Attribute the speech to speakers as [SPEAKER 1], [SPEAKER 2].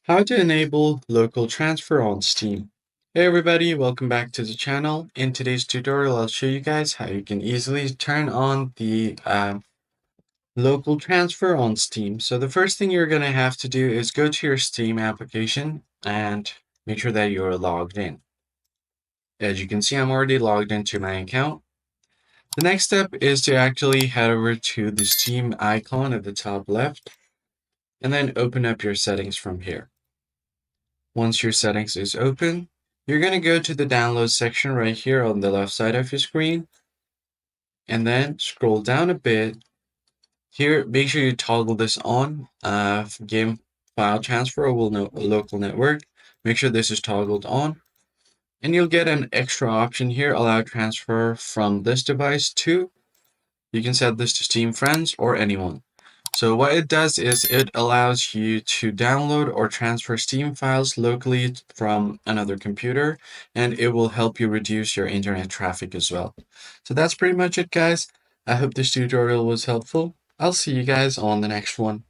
[SPEAKER 1] How to enable local transfer on Steam. Hey everybody, welcome back to the channel. In today's tutorial, I'll show you guys how you can easily turn on the local transfer on Steam. So the first thing you're going to have to do is go to your Steam application and make sure that you're logged in. As you can see, I'm already logged into my account. The next step is to actually head over to the Steam icon at the top left and then open up your settings from here. Once your settings is open, you're going to go to the download section right here on the left side of your screen and then scroll down a bit. Here, make sure you toggle this on. Game file transfer or local network. Make sure this is toggled on. And you'll get an extra option here, allow transfer from this device to. You can set this to Steam friends or anyone. So what it does is it allows you to download or transfer Steam files locally from another computer, and it will help you reduce your internet traffic as well. So that's pretty much it, guys. I hope this tutorial was helpful. I'll see you guys on the next one.